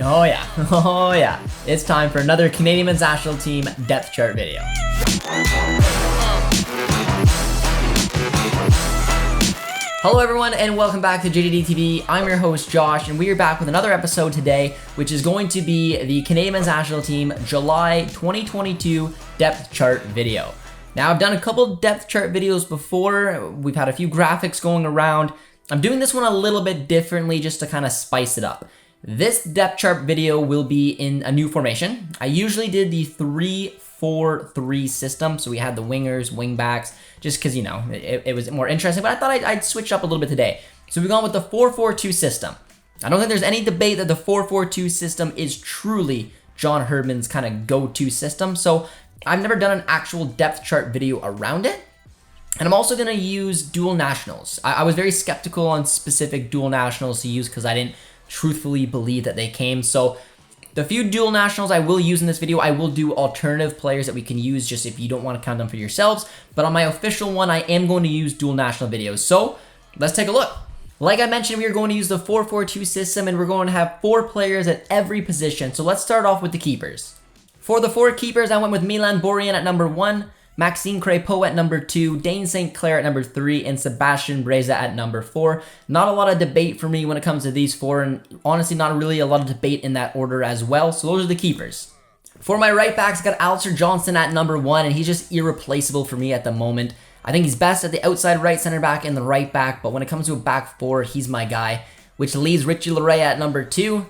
Oh yeah, oh yeah. It's time for another Canadian men's national team depth chart video. Hello everyone and welcome back to JDD TV. I'm your host Josh and we are back with another episode today, which is going to be the Canadian men's national team July 2022 depth chart video. Now I've done a couple depth chart videos before. We've had a few graphics going around. I'm doing this one a little bit differently just to kind of spice it up. This depth chart video will be in a new formation. I usually did the 3-4-3 system, so we had the wingers, wingbacks, just because, you know, it was more interesting, but I thought I'd switch up a little bit today. So we've gone with the 4-4-2 system. I don't think there's any debate that the 4-4-2 system is truly John Herdman's kind of go-to system, so I've never done an actual depth chart video around it. And I'm also going to use dual nationals. I was very skeptical on specific dual nationals to use because I didn't truthfully believe that they came. So the few dual nationals I will use in this video, I will do alternative players that we can use just if you don't want to count them for yourselves. But on my official one, I am going to use dual national videos. So let's take a look. Like I mentioned, we are going to use the 4-4-2 system and we're going to have 4 players at every position. So let's start off with the keepers. For the 4 keepers, I went with Milan Borjan at number 1, Maxime Crépeau at number 2, Dane St. Clair at number 3, and Sebastian Breza at number 4. Not a lot of debate for me when it comes to these 4, and honestly not really a lot of debate in that order as well, so those are the keepers. For my right backs, I got Alistair Johnston at number 1, and he's just irreplaceable for me at the moment. I think he's best at the outside right center back and the right back, but when it comes to a back 4, he's my guy, which leaves Richie Laryea at number 2.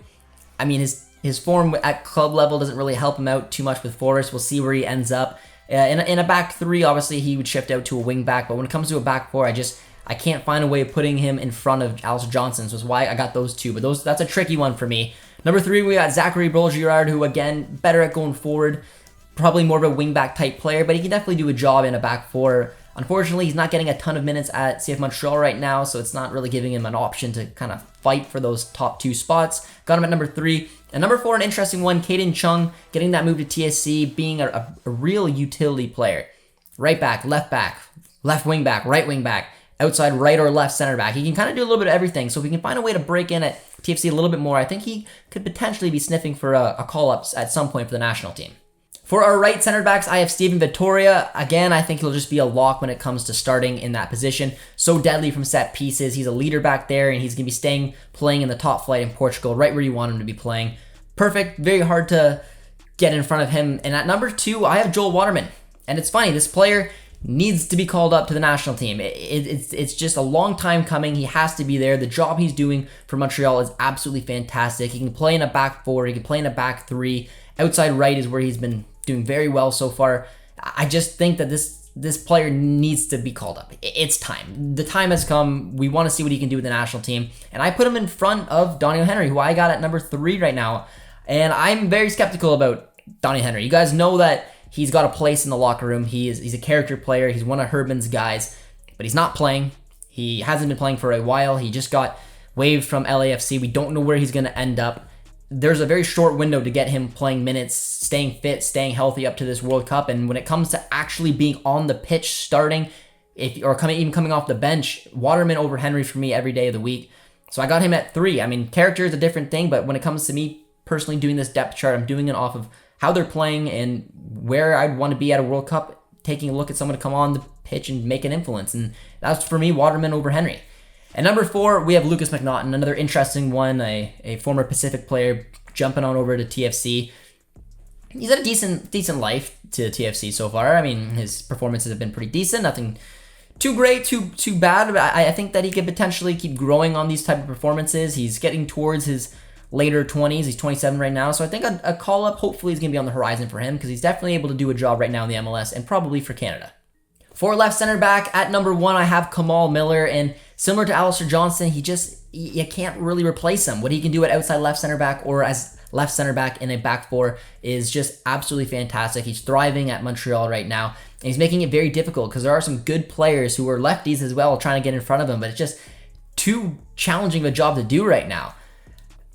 I mean, his form at club level doesn't really help him out too much with Forest. We'll see where he ends up. In a back 3, obviously, he would shift out to a wing back, but when it comes to a back 4, I can't find a way of putting him in front of Alistair Johnston, so that's why I got those 2, but that's a tricky one for me. Number 3, we got Zachary Brault-Girard, who, again, better at going forward, probably more of a wing back type player, but he can definitely do a job in a back 4. Unfortunately, he's not getting a ton of minutes at CF Montreal right now, so it's not really giving him an option to kind of fight for those top 2 spots. Got him at number 3. And number 4, an interesting one, Caden Chung, getting that move to TSC, being a real utility player. Right back, left wing back, right wing back, outside right or left center back. He can kind of do a little bit of everything, so if we can find a way to break in at TFC a little bit more, I think he could potentially be sniffing for a call-up at some point for the national team. For our right center backs, I have Steven Vittoria. Again, I think he'll just be a lock when it comes to starting in that position. So deadly from set pieces. He's a leader back there, and he's going to be playing in the top flight in Portugal, right where you want him to be playing. Perfect. Very hard to get in front of him. And at number 2, I have Joel Waterman. And it's funny, this player needs to be called up to the national team. It's just a long time coming. He has to be there. The job he's doing for Montreal is absolutely fantastic. He can play in a back 4. He can play in a back 3. Outside right is where he's been doing very well so far. I just think that this player needs to be called up. It's time. The time has come. We want to see what he can do with the national team. And I put him in front of Donnie Henry, who I got at number 3 right now. And I'm very skeptical about Donnie Henry. You guys know that he's got a place in the locker room. He's a character player. He's one of Herdman's guys. But he's not playing. He hasn't been playing for a while. He just got waived from LAFC. We don't know where he's going to end up. There's a very short window to get him playing minutes, staying fit, staying healthy up to this World Cup. And when it comes to actually being on the pitch, starting, even coming off the bench, Waterman over Henry for me every day of the week. So I got him at 3. I mean, character is a different thing, but when it comes to me personally doing this depth chart, I'm doing it off of how they're playing and where I'd want to be at a World Cup, taking a look at someone to come on the pitch and make an influence. And that's, for me, Waterman over Henry. At number 4, we have Lucas McNaughton, another interesting one, a former Pacific player jumping on over to TFC. He's had a decent life to TFC so far. I mean, his performances have been pretty decent, nothing too great, too bad. But I think that he could potentially keep growing on these type of performances. He's getting towards his later 20s. He's 27 right now, so I think a call-up hopefully is going to be on the horizon for him because he's definitely able to do a job right now in the MLS and probably for Canada. For left center back, at number 1, I have Kamal Miller, and similar to Alistair Johnston, you can't really replace him. What he can do at outside left center back or as left center back in a back 4 is just absolutely fantastic. He's thriving at Montreal right now, and he's making it very difficult because there are some good players who are lefties as well trying to get in front of him, but it's just too challenging of a job to do right now.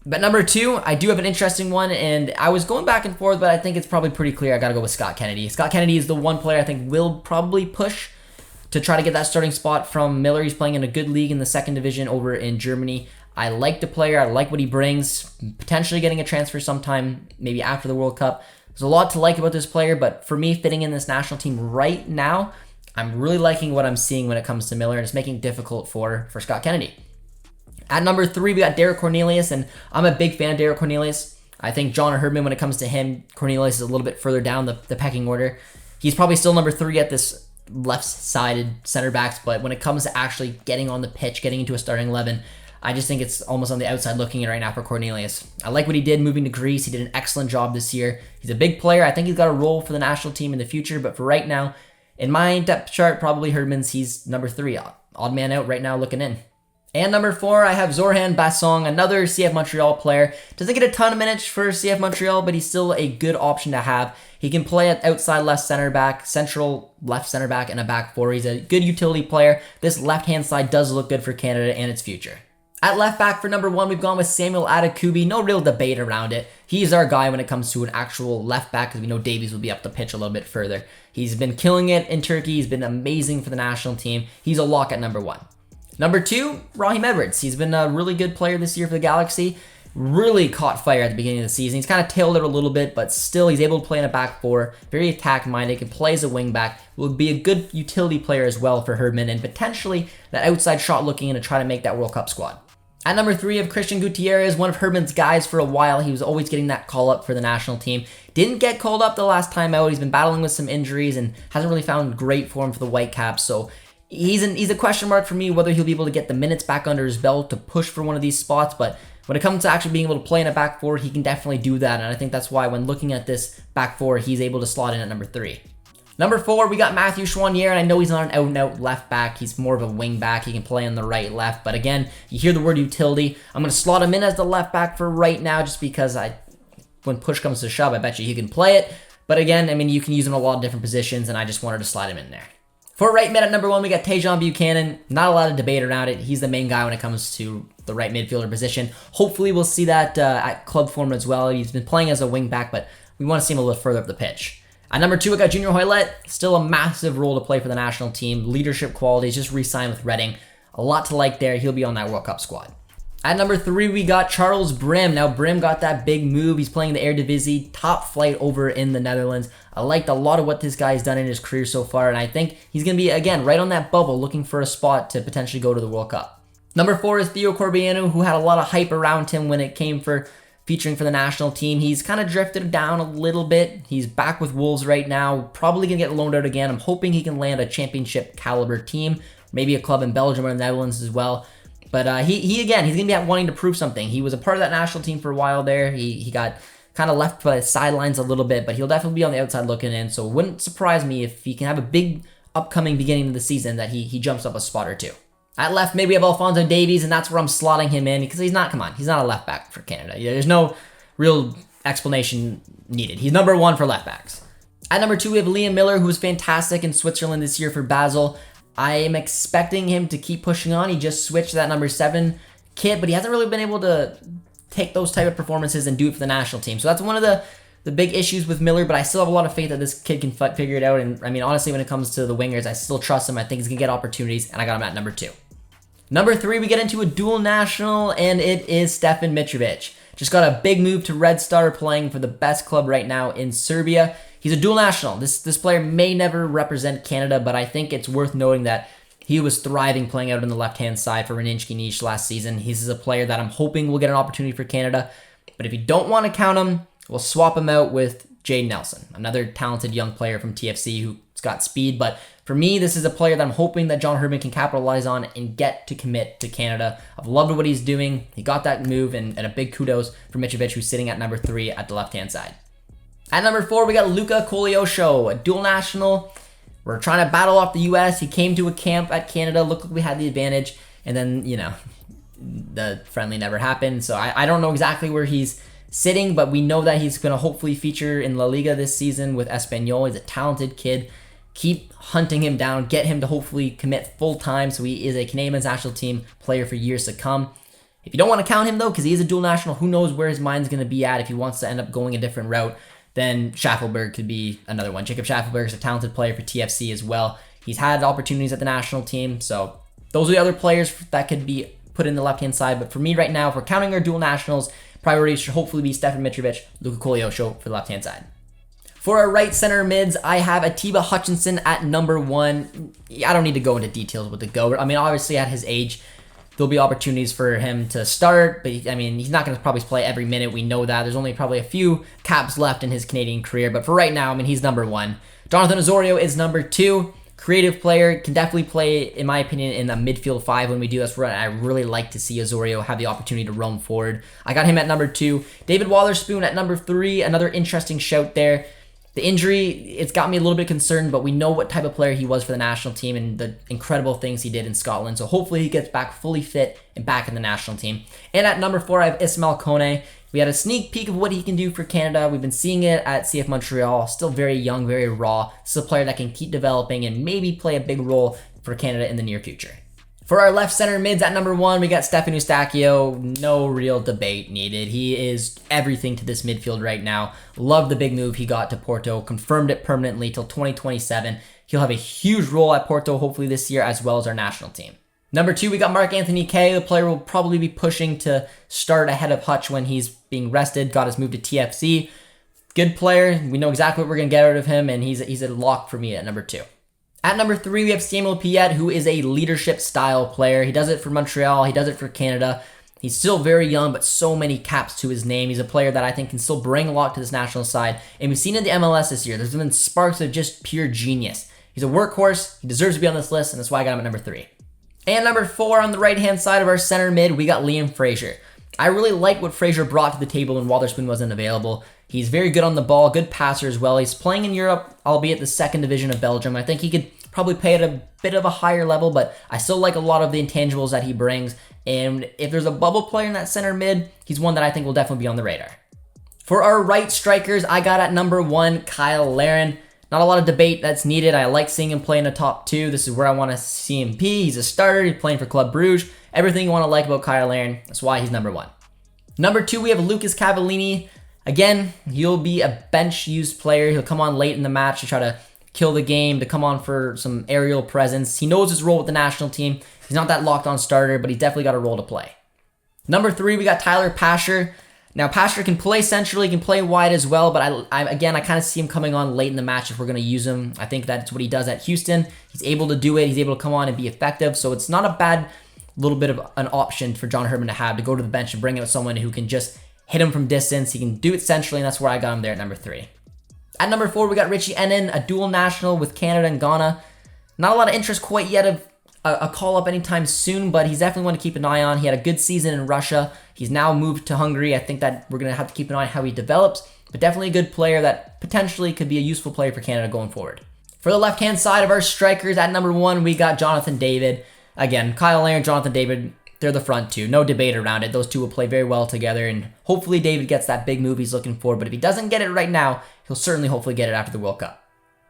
But number 2, I do have an interesting one, and I was going back and forth, but I think it's probably pretty clear I got to go with Scott Kennedy. Scott Kennedy is the one player I think will probably push to try to get that starting spot from Miller. He's playing in a good league in the 2nd division over in Germany. I like the player. I like what he brings. Potentially getting a transfer sometime, maybe after the World Cup. There's a lot to like about this player, but for me, fitting in this national team right now, I'm really liking what I'm seeing when it comes to Miller, and it's making it difficult for Scott Kennedy. At number 3, we got Derek Cornelius, and I'm a big fan of Derek Cornelius. I think John Herdman, when it comes to him, Cornelius is a little bit further down the pecking order. He's probably still number 3 at this left-sided center backs, but when it comes to actually getting on the pitch, getting into a starting 11, I just think it's almost on the outside looking in right now for Cornelius. I like what he did moving to Greece. He did an excellent job this year. He's a big player. I think he's got a role for the national team in the future, but for right now, in my depth chart, probably Herdman's, he's number 3. Odd man out right now looking in. And number 4, I have Zorhan Bassong, another CF Montreal player. Doesn't get a ton of minutes for CF Montreal, but he's still a good option to have. He can play at outside left center back, central left center back, and a back 4. He's a good utility player. This left-hand side does look good for Canada and its future. At left back for number 1, we've gone with Samuel Adekubi. No real debate around it. He's our guy when it comes to an actual left back, because we know Davies will be up the pitch a little bit further. He's been killing it in Turkey. He's been amazing for the national team. He's a lock at number 1. Number 2, Raheem Edwards. He's been a really good player this year for the Galaxy. Really caught fire at the beginning of the season. He's kind of tailed it a little bit, but still he's able to play in a back 4. Very attack-minded, can play as a wing back. Will be a good utility player as well for Herdman, and potentially that outside shot looking in to try to make that World Cup squad. At number 3, of Christian Gutierrez, one of Herdman's guys for a while. He was always getting that call up for the national team. Didn't get called up the last time out. He's been battling with some injuries and hasn't really found great form for the Whitecaps, so he's a question mark for me whether he'll be able to get the minutes back under his belt to push for one of these spots, but when it comes to actually being able to play in a back 4, he can definitely do that, and I think that's why when looking at this back 4, he's able to slot in at number 3. Number 4, we got Matthew Chouanier, and I know he's not an out-and-out left back. He's more of a wing back. He can play on the right, left, but again, you hear the word utility. I'm going to slot him in as the left back for right now just because when push comes to shove, I bet you he can play it, but again, I mean, you can use him in a lot of different positions, and I just wanted to slide him in there. For right mid at number 1, we got Tajon Buchanan. Not a lot of debate around it. He's the main guy when it comes to the right midfielder position. Hopefully we'll see that at club form as well. He's been playing as a wing back, but we want to see him a little further up the pitch. At number 2, we got Junior Hoylett. Still a massive role to play for the national team. Leadership qualities, just re-signed with Reading. A lot to like there. He'll be on that World Cup squad. At number 3, we got Charles Brim. Now, Brim got that big move. He's playing the Eredivisie, top flight over in the Netherlands. I liked a lot of what this guy's done in his career so far, and I think he's going to be, again, right on that bubble, looking for a spot to potentially go to the World Cup. Number 4 is Theo Corbeanu, who had a lot of hype around him when it came for featuring for the national team. He's kind of drifted down a little bit. He's back with Wolves right now, probably going to get loaned out again. I'm hoping he can land a championship caliber team, maybe a club in Belgium or the Netherlands as well. But he's going to be wanting to prove something. He was a part of that national team for a while there. He got kind of left by the sidelines a little bit, but he'll definitely be on the outside looking in. So it wouldn't surprise me if he can have a big upcoming beginning of the season that he jumps up a spot or 2. At left, maybe we have Alphonso Davies, and that's where I'm slotting him in because he's not a left back for Canada. There's no real explanation needed. He's number 1 for left backs. At number 2, we have Liam Miller, who was fantastic in Switzerland this year for Basel. I am expecting him to keep pushing on. He just switched to that number 7 kit, but he hasn't really been able to take those type of performances and do it for the national team. So that's one of the big issues with Miller, but I still have a lot of faith that this kid can figure it out. And I mean, honestly, when it comes to the wingers, I still trust him. I think he's going to get opportunities, and I got him at number 2. Number 3, we get into a dual national, and it is Stefan Mitrovic. Just got a big move to Red Star, playing for the best club right now in Serbia. He's a dual national. This player may never represent Canada, but I think it's worth noting that he was thriving playing out on the left-hand side for Raninski Niche last season. He's a player that I'm hoping will get an opportunity for Canada. But if you don't want to count him, we'll swap him out with Jade Nelson, another talented young player from TFC who's got speed. But for me, this is a player that I'm hoping that John Herdman can capitalize on and get to commit to Canada. I've loved what he's doing. He got that move, and a big kudos for Mitrovic, who's sitting at number 3 at the left-hand side. At number 4, we got Luka Koleosho, a dual national. We're trying to battle off the U.S. He came to a camp at Canada, looked like we had the advantage, and then, the friendly never happened. So I don't know exactly where he's sitting, but we know that he's going to hopefully feature in La Liga this season with Espanyol. He's a talented kid. Keep hunting him down, get him to hopefully commit full-time so he is a Canadian national team player for years to come. If you don't want to count him, though, because he is a dual national, who knows where his mind's going to be at if he wants to end up going a different route, then Schaffelberg could be another one. Jacob Schaffelberg is a talented player for TFC as well. He's had opportunities at the national team, so those are the other players that could be put in the left-hand side. But for me right now, if we're counting our dual nationals, priorities should hopefully be Stefan Mitrovic, Luka Kolyosho for the left-hand side. For our right center mids, I have Atiba Hutchinson at number 1. I don't need to go into details with the GOAT. I mean, obviously at his age, there'll be opportunities for him to start, but I mean, he's not going to probably play every minute. We know that. There's only probably a few caps left in his Canadian career, but for right now, I mean, he's number 1. Jonathan Osorio is number 2. Creative player, can definitely play, in my opinion, in the midfield 5 when we do this run. I really like to see Osorio have the opportunity to roam forward. I got him at number 2. David Watherspoon at number 3, another interesting shout there. The injury, it's got me a little bit concerned, but we know what type of player he was for the national team and the incredible things he did in Scotland. So hopefully he gets back fully fit and back in the national team. And at number 4, I have Ismail Kone. We had a sneak peek of what he can do for Canada. We've been seeing it at CF Montreal. Still very young, very raw. This is a player that can keep developing and maybe play a big role for Canada in the near future. For our left center mids at number 1, we got Stefan Eustáquio. No real debate needed. He is everything to this midfield right now. Love the big move he got to Porto. Confirmed it permanently till 2027. He'll have a huge role at Porto hopefully this year as well as our national team. Number 2, we got Marc-Anthony Kaye. The player will probably be pushing to start ahead of Hutch when he's being rested. Got his move to TFC. Good player. We know exactly what we're going to get out of him, and he's a lock for me at number 2. At number 3, we have Samuel Piette, who is a leadership style player. He does it for Montreal. He does it for Canada. He's still very young, but so many caps to his name. He's a player that I think can still bring a lot to this national side. And we've seen in the MLS this year, there's been sparks of just pure genius. He's a workhorse. He deserves to be on this list, and that's why I got him at number 3. And number 4, on the right-hand side of our center mid, we got Liam Fraser. I really like what Fraser brought to the table when Watherspoon wasn't available. He's very good on the ball, good passer as well. He's playing in Europe, albeit the 2nd division of Belgium. I think he could probably play at a bit of a higher level, but I still like a lot of the intangibles that he brings. And if there's a bubble player in that center mid, he's one that I think will definitely be on the radar. For our right strikers, I got at number 1, Kyle Larin. Not a lot of debate that's needed. I like seeing him play in the top 2. This is where I want to see him be. He's a starter. He's playing for Club Brugge. Everything you want to like about Kyle Larin. That's why he's number 1. Number 2, we have Lucas Cavallini. Again, he'll be a bench-used player. He'll come on late in the match to try to kill the game, to come on for some aerial presence. He knows his role with the national team. He's not that locked-on starter, but he's definitely got a role to play. Number 3, we got Tyler Pasher. Now, Pasher can play centrally, can play wide as well, but I kind of see him coming on late in the match if we're going to use him. I think that's what he does at Houston. He's able to do it. He's able to come on and be effective, so it's not a bad little bit of an option for John Herdman to have, to go to the bench and bring out someone who can just hit him from distance. He can do it centrally, and that's where I got him there at number 3. At number 4, we got Richie Ennen, a dual national with Canada and Ghana. Not a lot of interest quite yet of a call-up anytime soon, but he's definitely one to keep an eye on. He had a good season in Russia. He's now moved to Hungary. I think that we're going to have to keep an eye on how he develops, but definitely a good player that potentially could be a useful player for Canada going forward. For the left-hand side of our strikers, at number 1, we got Jonathan David. Again, Kyle Larin, Jonathan David, they're the front 2. No debate around it. Those 2 will play very well together, and hopefully David gets that big move he's looking for, but if he doesn't get it right now, he'll certainly hopefully get it after the World Cup.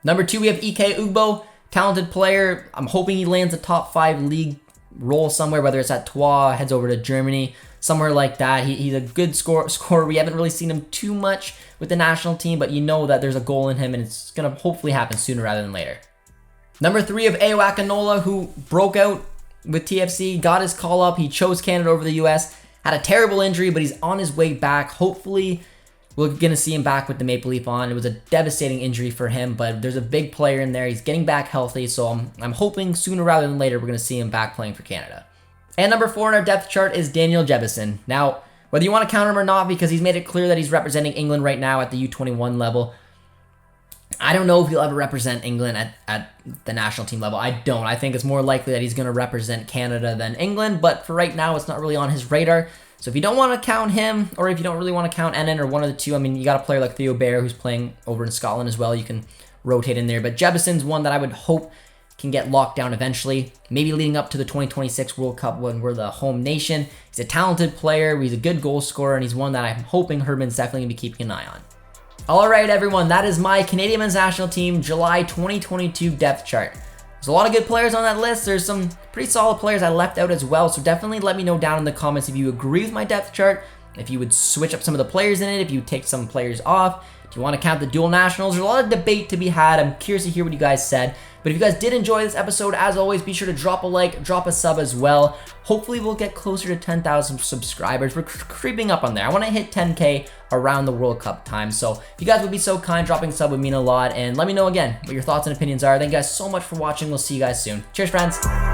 Number 2, we have Ike Ugbo. Talented player. I'm hoping he lands a top 5 league role somewhere, whether it's at Troyes, heads over to Germany, somewhere like that. He's a good scorer. We haven't really seen him too much with the national team, but you know that there's a goal in him, and it's going to hopefully happen sooner rather than later. Number 3 of Ayo Akinola, who broke out with TFC, got his call up. He chose Canada over the US, had a terrible injury, but he's on his way back. Hopefully, we're going to see him back with the Maple Leaf on. It was a devastating injury for him, but there's a big player in there. He's getting back healthy, so I'm hoping sooner rather than later we're going to see him back playing for Canada. And number 4 on our depth chart is Daniel Jebison. Now, whether you want to count him or not, because he's made it clear that he's representing England right now at the U21 level, I don't know if he'll ever represent England at the national team level. I don't. I think it's more likely that he's going to represent Canada than England, but for right now, it's not really on his radar. So if you don't want to count him, or if you don't really want to count Ennen or one of the 2, I mean, you got a player like Theo Bair who's playing over in Scotland as well. You can rotate in there. But Jebison's one that I would hope can get locked down eventually, maybe leading up to the 2026 World Cup when we're the home nation. He's a talented player. He's a good goal scorer, and he's one that I'm hoping Herdman's definitely going to be keeping an eye on. All right, everyone, that is my Canadian men's national team July 2022 depth chart. There's a lot of good players on that list. There's some pretty solid players I left out as well, so definitely let me know down in the comments if you agree with my depth chart, if you would switch up some of the players in it, if you would take some players off. Do you want to count the dual nationals? There's a lot of debate to be had. I'm curious to hear what you guys said. But if you guys did enjoy this episode, as always, be sure to drop a like, drop a sub as well. Hopefully we'll get closer to 10,000 subscribers. We're creeping up on there. I want to hit 10K around the World Cup time. So if you guys would be so kind, dropping a sub would mean a lot. And let me know again what your thoughts and opinions are. Thank you guys so much for watching. We'll see you guys soon. Cheers, friends.